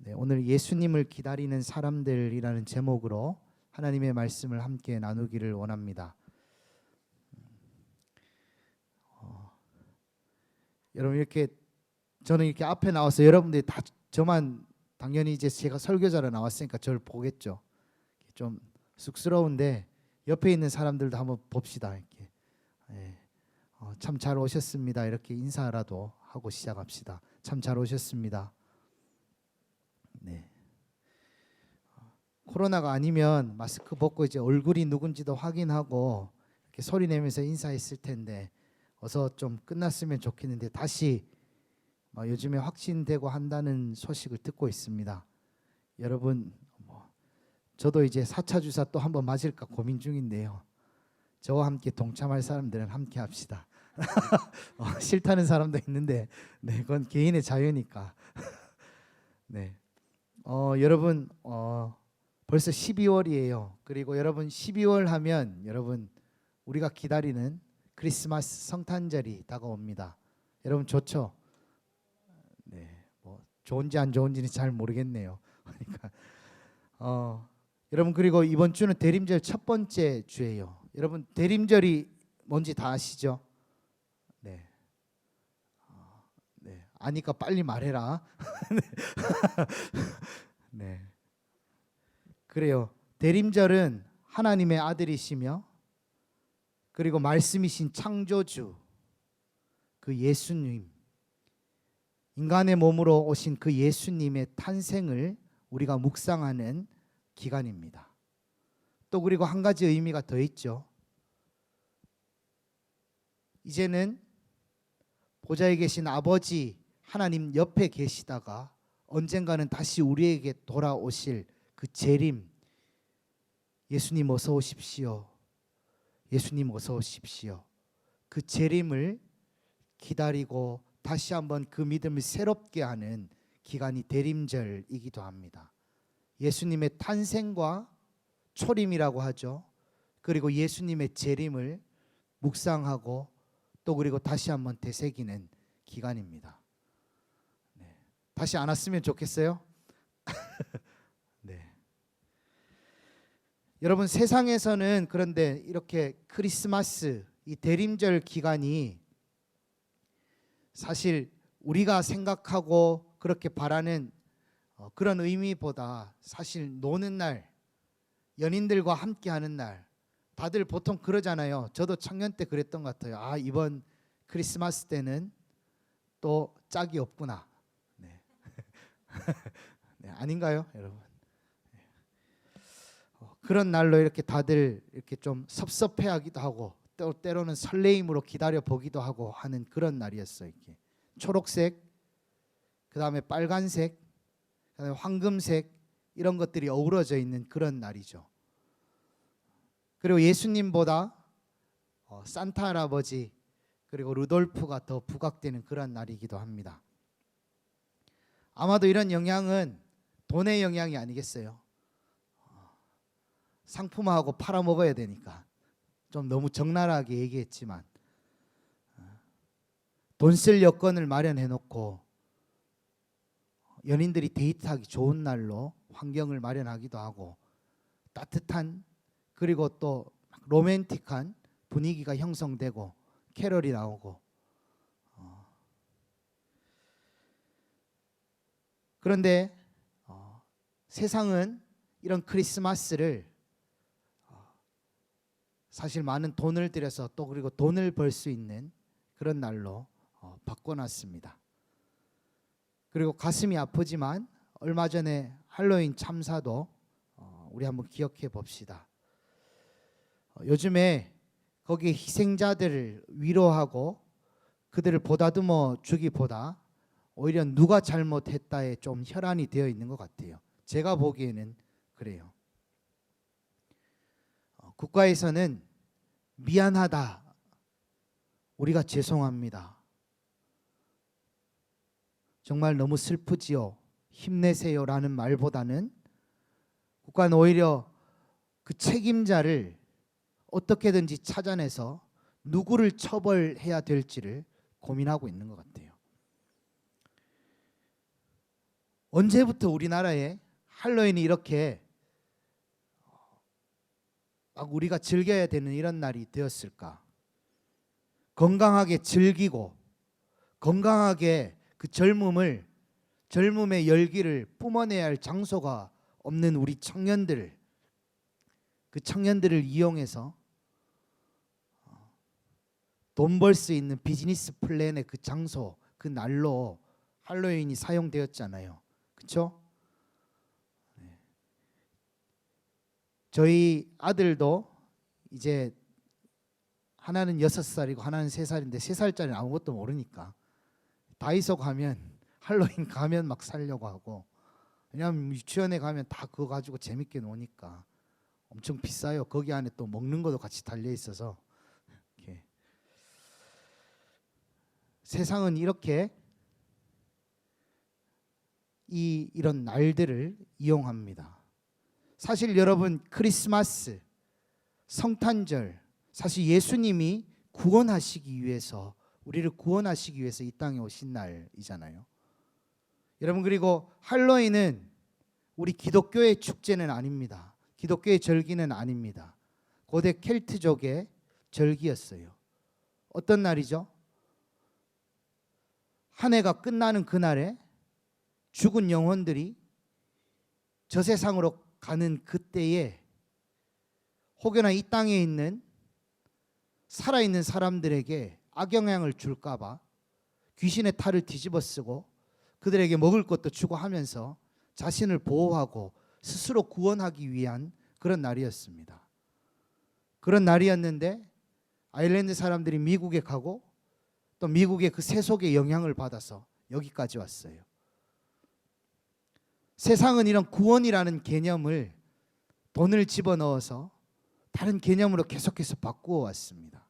네, 오늘 예수님을 기다리는 사람들이라는 제목으로 하나님의 말씀을 함께 나누기를 원합니다. 여러분 이렇게 저는 이렇게 앞에 나와서 여러분들이 다 저만 당연히 이제 제가 설교자로 나왔으니까 저를 보겠죠. 좀 쑥스러운데 옆에 있는 사람들도 한번 봅시다. 이렇게 참 잘 오셨습니다. 이렇게 인사라도 하고 시작합시다. 참 잘 오셨습니다. 네. 코로나가 아니면 마스크 벗고 이제 얼굴이 누군지도 확인하고 이렇게 소리 내면서 인사했을 텐데 어서 좀 끝났으면 좋겠는데 다시 요즘에 확진되고 한다는 소식을 듣고 있습니다. 여러분 저도 이제 4차 주사 또 한번 맞을까 고민 중인데요. 저와 함께 동참할 사람들은 함께 합시다. 싫다는 사람도 있는데 네, 그건 개인의 자유니까. 네. 여러분 벌써 12월이에요. 그리고 여러분 12월 하면 여러분 우리가 기다리는 크리스마스 성탄절이 다가옵니다. 여러분 좋죠? 네, 뭐 좋은지 안 좋은지는 잘 모르겠네요. 그러니까 여러분 그리고 이번 주는 대림절 첫 번째 주예요. 여러분 대림절이 뭔지 다 아시죠? 네. 네. 아니까 빨리 말해라. 네. 그래요. 대림절은 하나님의 아들이시며 그리고 말씀이신 창조주 그 예수님, 인간의 몸으로 오신 그 예수님의 탄생을 우리가 묵상하는 기간입니다. 또 그리고 한 가지 의미가 더 있죠. 이제는 보좌에 계신 아버지 하나님 옆에 계시다가 언젠가는 다시 우리에게 돌아오실 그 재림, 예수님 어서 오십시오. 예수님 어서 오십시오. 그 재림을 기다리고 다시 한번 그 믿음을 새롭게 하는 기간이 대림절이기도 합니다. 예수님의 탄생과 초림이라고 하죠. 그리고 예수님의 재림을 묵상하고 또 그리고 다시 한번 되새기는 기간입니다. 네. 다시 안 왔으면 좋겠어요. 네. 여러분 세상에서는 그런데 이렇게 크리스마스 이 대림절 기간이 사실 우리가 생각하고 그렇게 바라는 그런 의미보다 사실 노는 날, 연인들과 함께하는 날, 다들 보통 그러잖아요. 저도 청년 때 그랬던 것 같아요. 아 이번 크리스마스 때는 또 짝이 없구나. 네. 네, 아닌가요, 여러분? 그런 날로 이렇게 다들 이렇게 좀 섭섭해하기도 하고 또 때로는 설레임으로 기다려 보기도 하고 하는 그런 날이었어요. 이렇게 초록색, 그 다음에 빨간색, 그다음에 황금색 이런 것들이 어우러져 있는 그런 날이죠. 그리고 예수님보다 산타 할아버지 그리고 루돌프가 더 부각되는 그런 날이기도 합니다. 아마도 이런 영향은 돈의 영향이 아니겠어요. 상품화하고 팔아먹어야 되니까 좀 너무 적나라하게 얘기했지만 돈 쓸 여건을 마련해 놓고 연인들이 데이트하기 좋은 날로 환경을 마련하기도 하고 따뜻한 그리고 또 로맨틱한 분위기가 형성되고 캐럴이 나오고 그런데 세상은 이런 크리스마스를 사실 많은 돈을 들여서 또 그리고 돈을 벌 수 있는 그런 날로 바꿔놨습니다. 그리고 가슴이 아프지만 얼마 전에 할로윈 참사도 우리 한번 기억해 봅시다. 요즘에 거기에 희생자들을 위로하고 그들을 보다듬어 주기보다 오히려 누가 잘못했다에 좀 혈안이 되어 있는 것 같아요. 제가 보기에는 그래요. 국가에서는 미안하다, 우리가 죄송합니다, 정말 너무 슬프지요, 힘내세요 라는 말보다는 국가는 오히려 그 책임자를 어떻게든지 찾아내서 누구를 처벌해야 될지를 고민하고 있는 것 같아요. 언제부터 우리나라에 할로윈이 이렇게 막 우리가 즐겨야 되는 이런 날이 되었을까? 건강하게 즐기고 건강하게 그 젊음의 열기를 뿜어내야 할 장소가 없는 우리 청년들, 그 청년들을 이용해서 돈 벌 수 있는 비즈니스 플랜의 그 장소, 그 날로 할로윈이 사용되었잖아요. 그렇죠? 저희 아들도 이제 하나는 6살이고 하나는 3살인데 3살짜리는 아무것도 모르니까 다이소 가면 할로윈 가면 막 사려고 하고, 왜냐하면 유치원에 가면 다 그거 가지고 재밌게 노니까 엄청 비싸요. 거기 안에 또 먹는 것도 같이 달려 있어서. 이렇게. 세상은 이렇게 이런 날들을 이용합니다. 사실 여러분, 크리스마스, 성탄절, 사실 예수님이 구원하시기 위해서, 우리를 구원하시기 위해서 이 땅에 오신 날이잖아요. 여러분, 그리고 할로윈은 우리 기독교의 축제는 아닙니다. 기독교의 절기는 아닙니다. 고대 켈트족의 절기였어요. 어떤 날이죠? 한 해가 끝나는 그날에 죽은 영혼들이 저 세상으로 가는 그때에 혹여나 이 땅에 있는 살아있는 사람들에게 악영향을 줄까 봐 귀신의 탈을 뒤집어 쓰고 그들에게 먹을 것도 주고 하면서 자신을 보호하고 스스로 구원하기 위한 그런 날이었습니다. 그런 날이었는데 아일랜드 사람들이 미국에 가고 또 미국의 그 세속의 영향을 받아서 여기까지 왔어요. 세상은 이런 구원이라는 개념을 돈을 집어넣어서 다른 개념으로 계속해서 바꾸어 왔습니다.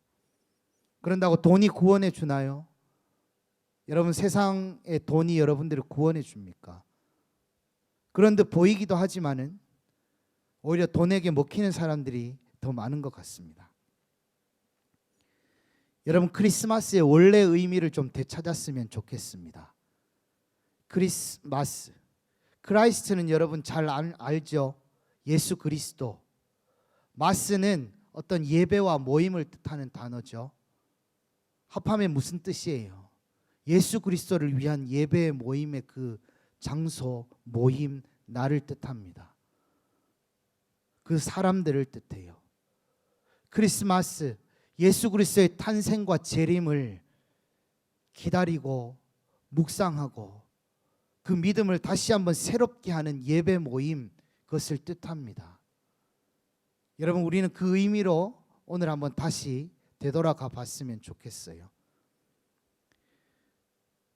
그런다고 돈이 구원해 주나요? 여러분, 세상의 돈이 여러분들을 구원해 줍니까? 그런 듯 보이기도 하지만은 오히려 돈에게 먹히는 사람들이 더 많은 것 같습니다. 여러분, 크리스마스의 원래 의미를 좀 되찾았으면 좋겠습니다. 크리스마스, 크라이스트는 여러분 잘 알죠? 예수 그리스도. 마스는 어떤 예배와 모임을 뜻하는 단어죠. 합하면 무슨 뜻이에요? 예수 그리스도를 위한 예배의 모임의 그 장소, 모임, 날을 뜻합니다. 그 사람들을 뜻해요. 크리스마스, 예수 그리스도의 탄생과 재림을 기다리고 묵상하고 그 믿음을 다시 한번 새롭게 하는 예배 모임, 그것을 뜻합니다. 여러분, 우리는 그 의미로 오늘 한번 다시 되돌아가 봤으면 좋겠어요.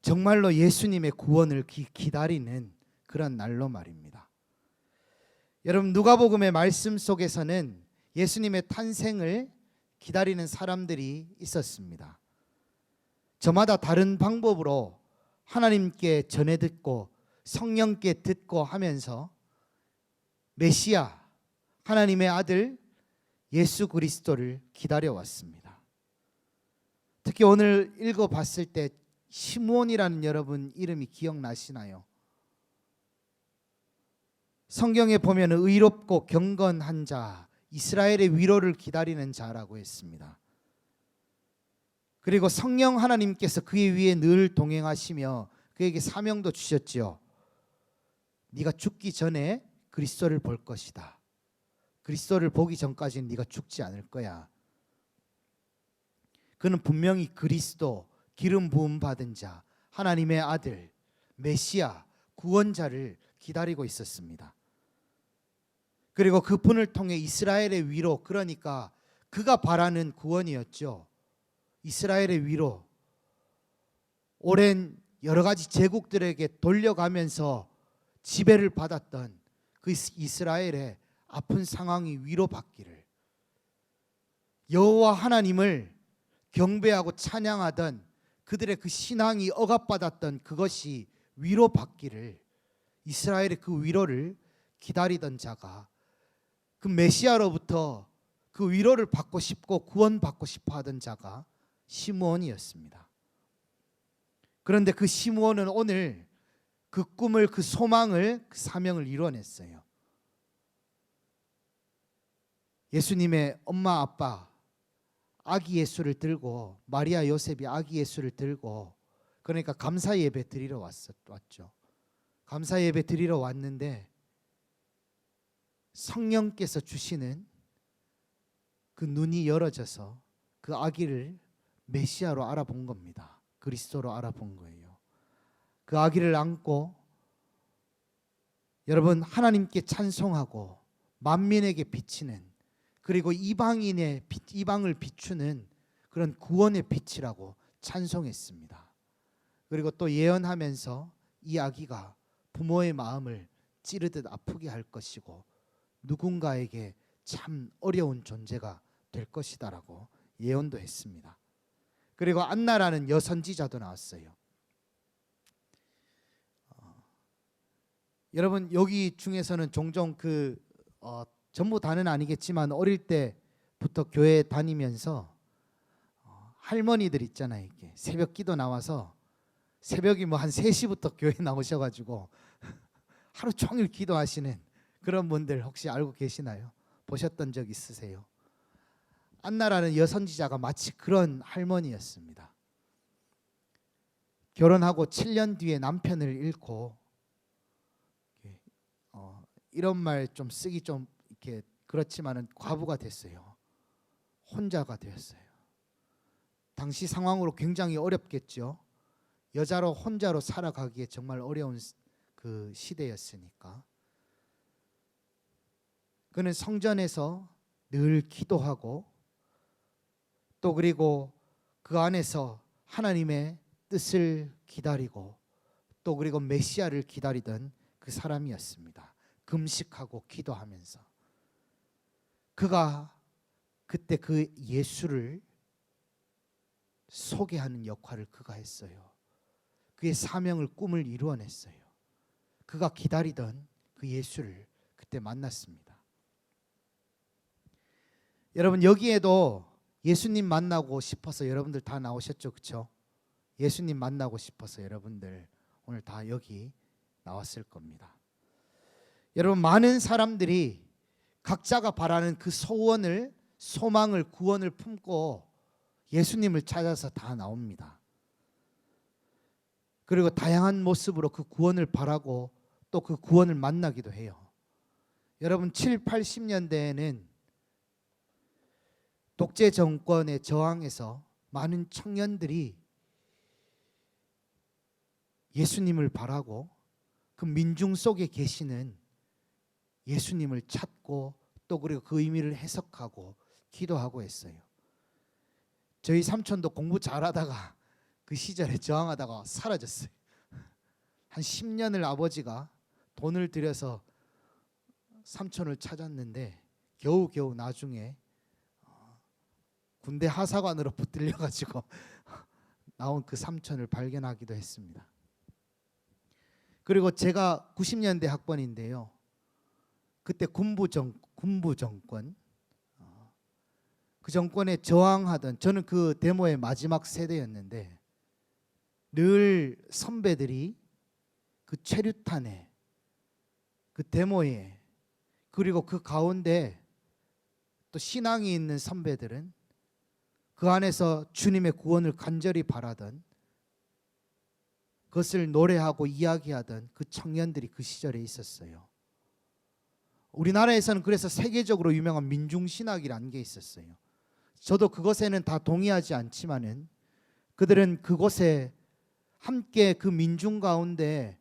정말로 예수님의 구원을 기다리는 그런 날로 말입니다. 여러분, 누가복음의 말씀 속에서는 예수님의 탄생을 기다리는 사람들이 있었습니다. 저마다 다른 방법으로 하나님께 전해 듣고 성령께 듣고 하면서 메시아, 하나님의 아들 예수 그리스도를 기다려왔습니다. 특히 오늘 읽어봤을 때 시므온이라는 여러분 이름이 기억나시나요? 성경에 보면 의롭고 경건한 자, 이스라엘의 위로를 기다리는 자라고 했습니다. 그리고 성령 하나님께서 그의 위에 늘 동행하시며 그에게 사명도 주셨지요. 네가 죽기 전에 그리스도를 볼 것이다. 그리스도를 보기 전까지는 네가 죽지 않을 거야. 그는 분명히 그리스도, 기름 부음 받은 자, 하나님의 아들, 메시아, 구원자를 기다리고 있었습니다. 그리고 그분을 통해 이스라엘의 위로, 그러니까 그가 바라는 구원이었죠. 이스라엘의 위로, 오랜 여러 가지 제국들에게 돌려가면서 지배를 받았던 그 이스라엘의 아픈 상황이 위로받기를, 여호와 하나님을 경배하고 찬양하던 그들의 그 신앙이 억압받았던 그것이 위로받기를, 이스라엘의 그 위로를 기다리던 자가, 그 메시아로부터 그 위로를 받고 싶고 구원받고 싶어 하던 자가 시므온이었습니다. 그런데 그 시므온은 오늘 그 꿈을, 그 소망을, 그 사명을 이뤄냈어요. 예수님의 엄마 아빠 아기 예수를 들고, 마리아 요셉이 아기 예수를 들고, 그러니까 감사 예배 드리러 왔죠. 감사 예배 드리러 왔는데 성령께서 주시는 그 눈이 열어져서 그 아기를 메시아로 알아본 겁니다. 그리스도로 알아본 거예요. 그 아기를 안고 여러분 하나님께 찬송하고 만민에게 비치는, 그리고 이방을 비추는 그런 구원의 빛이라고 찬송했습니다. 그리고 또 예언하면서 이 아기가 부모의 마음을 찌르듯 아프게 할 것이고 누군가에게 참 어려운 존재가 될 것이다라고 예언도 했습니다. 그리고 안나라는 여선지자도 나왔어요. 여러분 여기 중에서는 종종 전부 다는 아니겠지만 어릴 때부터 교회 다니면서 할머니들 있잖아요. 이렇게 새벽 기도 나와서 새벽이 뭐 한 3시부터 교회 나오셔가지고 하루 종일 기도하시는 그런 분들 혹시 알고 계시나요? 보셨던 적 있으세요? 안나라는 여선지자가 마치 그런 할머니였습니다. 결혼하고 7년 뒤에 남편을 잃고, 이런 말 좀 쓰기 좀 이렇게 그렇지만은 과부가 됐어요. 혼자가 되었어요. 당시 상황으로 굉장히 어렵겠죠. 여자로 혼자로 살아가기에 정말 어려운 그 시대였으니까. 그는 성전에서 늘 기도하고 또 그리고 그 안에서 하나님의 뜻을 기다리고 또 그리고 메시아를 기다리던 그 사람이었습니다. 금식하고 기도하면서 그가 그때 그 예수를 소개하는 역할을 그가 했어요. 그의 사명을, 꿈을 이루어냈어요. 그가 기다리던 그 예수를 그때 만났습니다. 여러분 여기에도 예수님 만나고 싶어서 여러분들 다 나오셨죠, 그렇죠? 예수님 만나고 싶어서 여러분들 오늘 다 여기 나왔을 겁니다. 여러분 많은 사람들이 각자가 바라는 그 소원을, 소망을, 구원을 품고 예수님을 찾아서 다 나옵니다. 그리고 다양한 모습으로 그 구원을 바라고 또 그 구원을 만나기도 해요. 여러분 7, 80년대에는 독재 정권에 저항해서 많은 청년들이 예수님을 바라고 그 민중 속에 계시는 예수님을 찾고 또 그리고 그 의미를 해석하고 기도하고 했어요. 저희 삼촌도 공부 잘하다가 그 시절에 저항하다가 사라졌어요. 한 10년을 아버지가 돈을 들여서 삼촌을 찾았는데 겨우겨우 나중에 군대 하사관으로 붙들려가지고 나온 그 삼촌을 발견하기도 했습니다. 그리고 제가 90년대 학번인데요. 그때 군부 정권, 그 정권에 저항하던, 저는 그 데모의 마지막 세대였는데 늘 선배들이 그 최루탄에, 그 데모에, 그리고 그 가운데 또 신앙이 있는 선배들은 그 안에서 주님의 구원을 간절히 바라던, 그것을 노래하고 이야기하던 그 청년들이 그 시절에 있었어요. 우리나라에서는 그래서 세계적으로 유명한 민중신학이라는 게 있었어요. 저도 그것에는 다 동의하지 않지만은 그들은 그곳에 함께 그 민중 가운데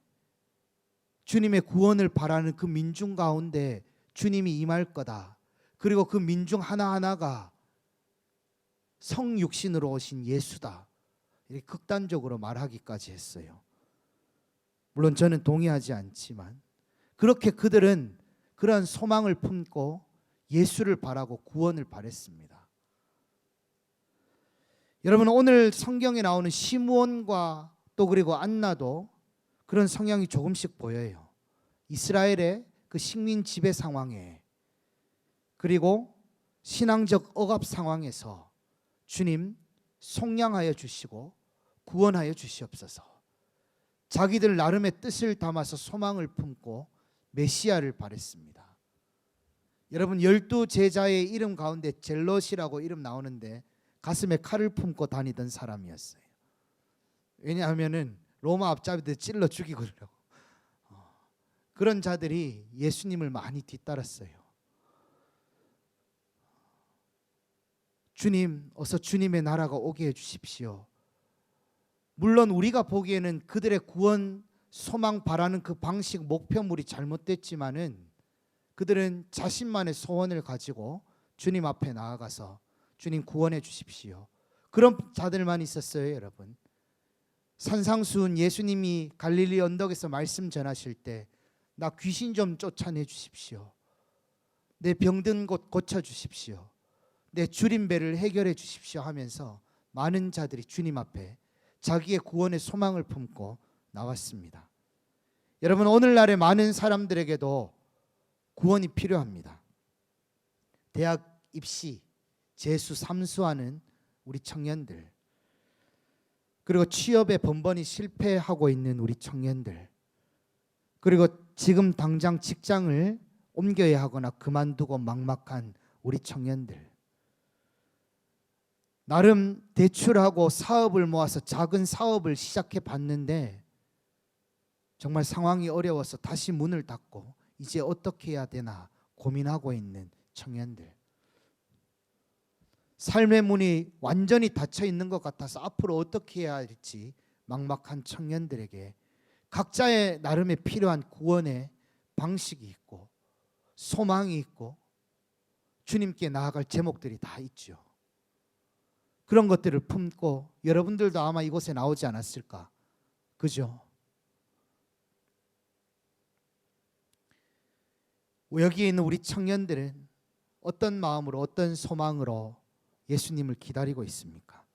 주님의 구원을 바라는 그 민중 가운데 주님이 임할 거다. 그리고 그 민중 하나하나가 성육신으로 오신 예수다. 이렇게 극단적으로 말하기까지 했어요. 물론 저는 동의하지 않지만 그렇게 그들은 그러한 소망을 품고 예수를 바라고 구원을 바랬습니다. 여러분 오늘 성경에 나오는 시므온과 또 그리고 안나도 그런 성향이 조금씩 보여요. 이스라엘의 그 식민 지배 상황에 그리고 신앙적 억압 상황에서 주님 속량하여 주시고 구원하여 주시옵소서. 자기들 나름의 뜻을 담아서 소망을 품고 메시아를 바랬습니다. 여러분 12제자의 이름 가운데 젤롯이라고 이름 나오는데 가슴에 칼을 품고 다니던 사람이었어요. 왜냐하면은 로마 앞잡이들 찔러 죽이려고. 그런 자들이 예수님을 많이 뒤따랐어요. 주님, 어서 주님의 나라가 오게 해주십시오. 물론 우리가 보기에는 그들의 구원, 소망 바라는 그 방식, 목표물이 잘못됐지만은 그들은 자신만의 소원을 가지고 주님 앞에 나아가서 주님 구원해 주십시오. 그런 자들만 있었어요, 여러분. 산상수훈 예수님이 갈릴리 언덕에서 말씀 전하실 때 나 귀신 좀 쫓아내 주십시오. 내 병든 곳 고쳐 주십시오. 내 줄임배를 해결해 주십시오 하면서 많은 자들이 주님 앞에 자기의 구원의 소망을 품고 나왔습니다. 여러분 오늘날의 많은 사람들에게도 구원이 필요합니다. 대학 입시, 재수, 삼수하는 우리 청년들, 그리고 취업에 번번이 실패하고 있는 우리 청년들, 그리고 지금 당장 직장을 옮겨야 하거나 그만두고 막막한 우리 청년들, 나름 대출하고 사업을 모아서 작은 사업을 시작해 봤는데 정말 상황이 어려워서 다시 문을 닫고 이제 어떻게 해야 되나 고민하고 있는 청년들, 삶의 문이 완전히 닫혀 있는 것 같아서 앞으로 어떻게 해야 할지 막막한 청년들에게 각자의 나름의 필요한 구원의 방식이 있고 소망이 있고 주님께 나아갈 제목들이 다 있죠. 그런 것들을 품고 여러분들도 아마 이곳에 나오지 않았을까? 그죠? 여기에 있는 우리 청년들은 어떤 마음으로 어떤 소망으로 예수님을 기다리고 있습니까?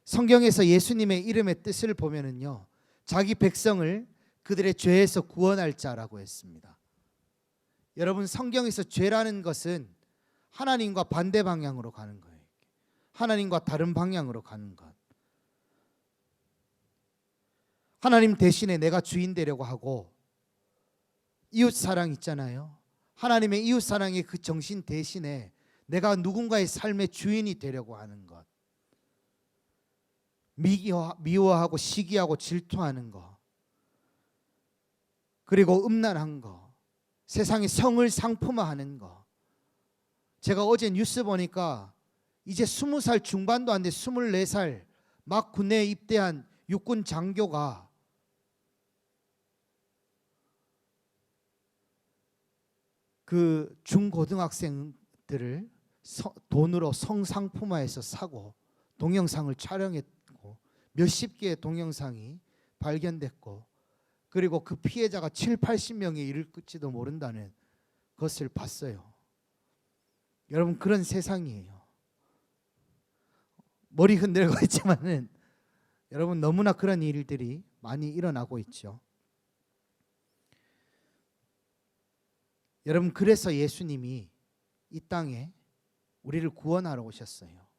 성경에서 예수님의 이름의 뜻을 보면은요, 자기 백성을 그들의 죄에서 구원할 자라고 했습니다. 여러분 성경에서 죄라는 것은 하나님과 반대 방향으로 가는 거예요. 하나님과 다른 방향으로 가는 것. 하나님 대신에 내가 주인 되려고 하고 이웃 사랑 있잖아요. 하나님의 이웃 사랑의 그 정신 대신에 내가 누군가의 삶의 주인이 되려고 하는 것. 미워하고 시기하고 질투하는 것. 그리고 음란한 것. 세상의 성을 상품화하는 것. 제가 어제 뉴스 보니까 이제 20살 중반도 안 돼 24살 막 군대에 입대한 육군 장교가 그 중고등학생들을 돈으로 성상품화해서 사고 동영상을 촬영했고 몇십 개의 동영상이 발견됐고 그리고 그 피해자가 7, 80명에 이를지도 모른다는 것을 봤어요. 여러분 그런 세상이에요. 머리 흔들고 있지만은 여러분 너무나 그런 일들이 많이 일어나고 있죠. 여러분 그래서 예수님이 이 땅에 우리를 구원하러 오셨어요.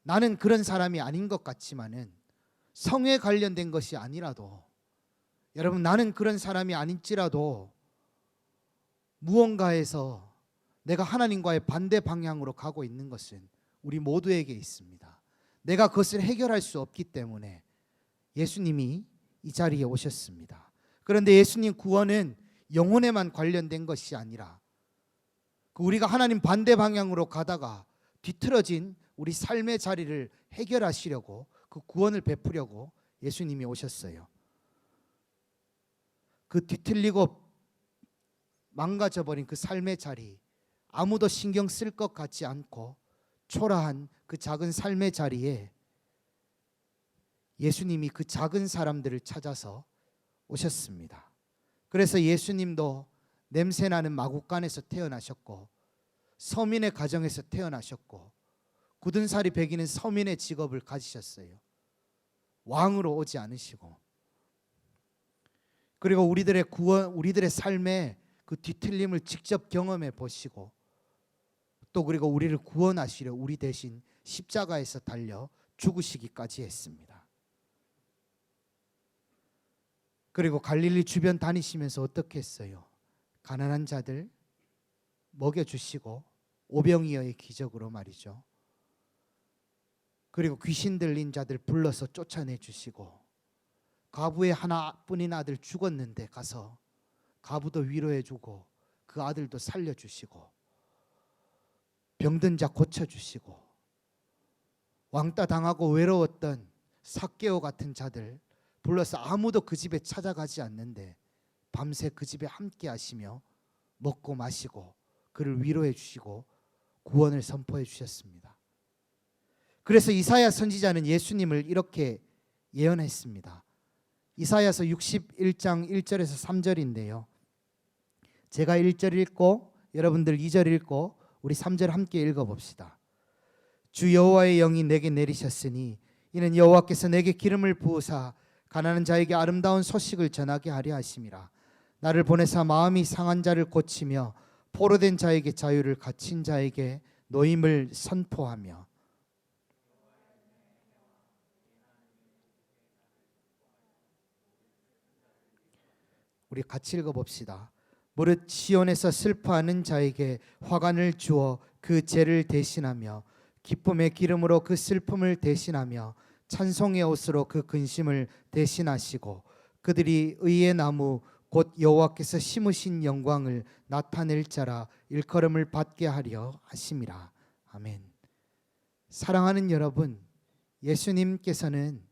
나는 그런 사람이 아닌 것 같지만은 성에 관련된 것이 아니라도 여러분 나는 그런 사람이 아닐지라도 무언가에서 내가 하나님과의 반대 방향으로 가고 있는 것은 우리 모두에게 있습니다. 내가 그것을 해결할 수 없기 때문에 예수님이 이 자리에 오셨습니다. 그런데 예수님 구원은 영혼에만 관련된 것이 아니라 우리가 하나님 반대 방향으로 가다가 뒤틀어진 우리 삶의 자리를 해결하시려고 그 구원을 베푸려고 예수님이 오셨어요. 그 뒤틀리고 망가져버린 그 삶의 자리, 아무도 신경 쓸 것 같지 않고 초라한 그 작은 삶의 자리에 예수님이 그 작은 사람들을 찾아서 오셨습니다. 그래서 예수님도 냄새나는 마국간에서 태어나셨고 서민의 가정에서 태어나셨고 굳은 살이 배기는 서민의 직업을 가지셨어요. 왕으로 오지 않으시고 그리고 우리들의 구원, 우리들의 삶의 그 뒤틀림을 직접 경험해 보시고 또 그리고 우리를 구원하시려 우리 대신 십자가에서 달려 죽으시기까지 했습니다. 그리고 갈릴리 주변 다니시면서 어떻게 했어요? 가난한 자들 먹여주시고 오병이어의 기적으로 말이죠. 그리고 귀신 들린 자들 불러서 쫓아내 주시고, 과부의 하나뿐인 아들 죽었는데 가서 과부도 위로해 주고 그 아들도 살려주시고, 병든 자 고쳐주시고, 왕따 당하고 외로웠던 삭개오 같은 자들 불러서 아무도 그 집에 찾아가지 않는데 밤새 그 집에 함께 하시며 먹고 마시고 그를 위로해 주시고 구원을 선포해 주셨습니다. 그래서 이사야 선지자는 예수님을 이렇게 예언했습니다. 이사야서 61장 1절에서 3절인데요. 제가 1절 읽고 여러분들 2절 읽고 우리 3절 함께 읽어봅시다. 주 여호와의 영이 내게 내리셨으니 이는 여호와께서 내게 기름을 부으사 가난한 자에게 아름다운 소식을 전하게 하려 하심이라. 나를 보내사 마음이 상한 자를 고치며 포로된 자에게 자유를, 갇힌 자에게 노임을 선포하며. 우리 같이 읽어봅시다. 무릇 시온에서 슬퍼하는 자에게 화관을 주어 그 죄를 대신하며 기쁨의 기름으로 그 슬픔을 대신하며 찬송의 옷으로 그 근심을 대신하시고 그들이 의의 나무 곧 여호와께서 심으신 영광을 나타낼 자라 일컬음을 받게 하려 하심이라. 아멘. 사랑하는 여러분, 예수님께서는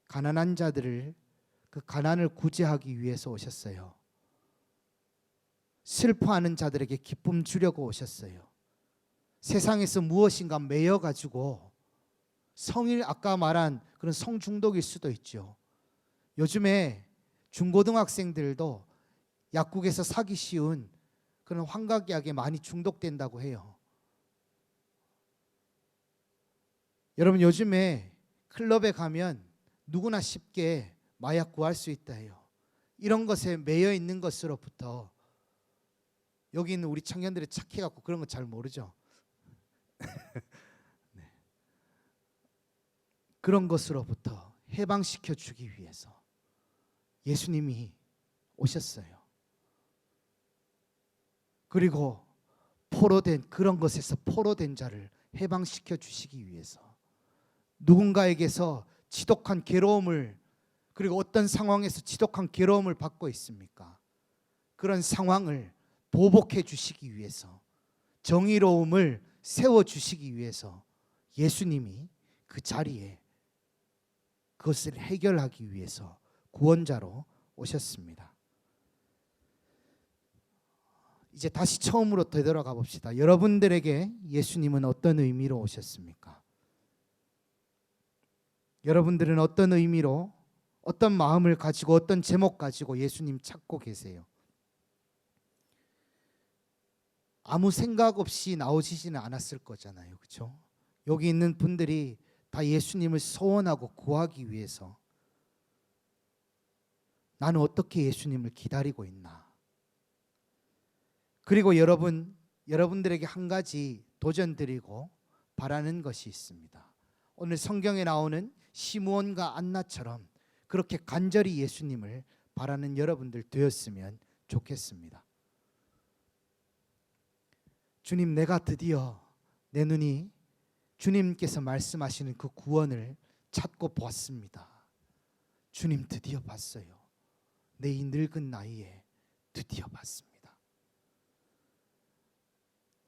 가난한 자들을 그 가난을 구제하기 위해서 오셨어요. 슬퍼하는 자들에게 기쁨 주려고 오셨어요. 세상에서 무엇인가 매여 가지고 성일, 아까 말한 그런 성중독일 수도 있죠. 요즘에 중고등학생들도 약국에서 사기 쉬운 그런 환각약에 많이 중독된다고 해요. 여러분, 요즘에 클럽에 가면 누구나 쉽게 마약 구할 수 있다 해요. 이런 것에 매여 있는 것으로부터, 여기 있는 우리 청년들이 착해갖고 그런 거 잘 모르죠. 네. 그런 것으로부터 해방시켜 주기 위해서 예수님이 오셨어요. 그리고 그런 것에서 포로된 자를 해방시켜 주시기 위해서, 누군가에게서 지독한 괴로움을, 그리고 어떤 상황에서 지독한 괴로움을 받고 있습니까? 그런 상황을 보복해 주시기 위해서, 정의로움을 세워 주시기 위해서 예수님이 그 자리에 그것을 해결하기 위해서 구원자로 오셨습니다. 이제 다시 처음으로 되돌아가 봅시다. 여러분들에게 예수님은 어떤 의미로 오셨습니까? 여러분들은 어떤 의미로, 어떤 마음을 가지고, 어떤 제목 가지고 예수님 찾고 계세요? 아무 생각 없이 나오시지는 않았을 거잖아요. 그렇죠? 여기 있는 분들이 다 예수님을 소원하고 구하기 위해서, 나는 어떻게 예수님을 기다리고 있나? 그리고 여러분들에게 한 가지 도전드리고 바라는 것이 있습니다. 오늘 성경에 나오는 시므온과 안나처럼 그렇게 간절히 예수님을 바라는 여러분들 되었으면 좋겠습니다. 주님, 내가 드디어 내 눈이 주님께서 말씀하시는 그 구원을 찾고 보았습니다. 주님, 드디어 봤어요. 내 이 늙은 나이에 드디어 봤습니다.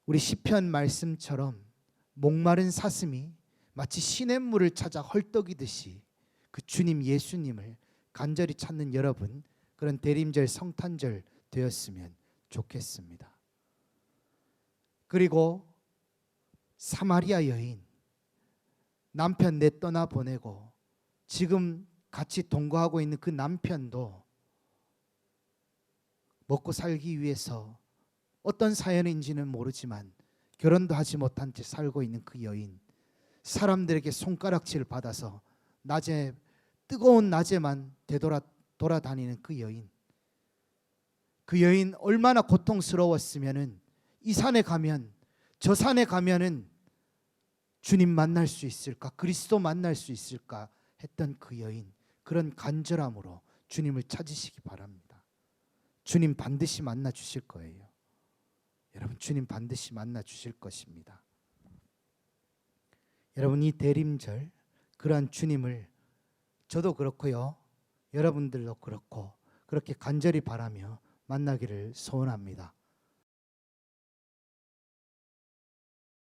우리 시편 말씀처럼 목마른 사슴이 마치 시냇물을 찾아 헐떡이듯이 그 주님 예수님을 간절히 찾는 여러분, 그런 대림절 성탄절 되었으면 좋겠습니다. 그리고 사마리아 여인, 남편 내떠나 보내고 지금 같이 동거하고 있는 그 남편도 먹고 살기 위해서 어떤 사연인지는 모르지만 결혼도 하지 못한 채 살고 있는 그 여인, 사람들에게 손가락질 받아서 낮에, 뜨거운 낮에만 돌아다니는 그 여인 얼마나 고통스러웠으면은 이 산에 가면, 저 산에 가면은 주님 만날 수 있을까, 그리스도 만날 수 있을까 했던 그 여인, 그런 간절함으로 주님을 찾으시기 바랍니다. 주님 반드시 만나 주실 거예요. 여러분, 주님 반드시 만나 주실 것입니다. 여러분, 이 대림절 그러한 주님을 저도 그렇고요, 여러분들도 그렇고 그렇게 간절히 바라며 만나기를 소원합니다.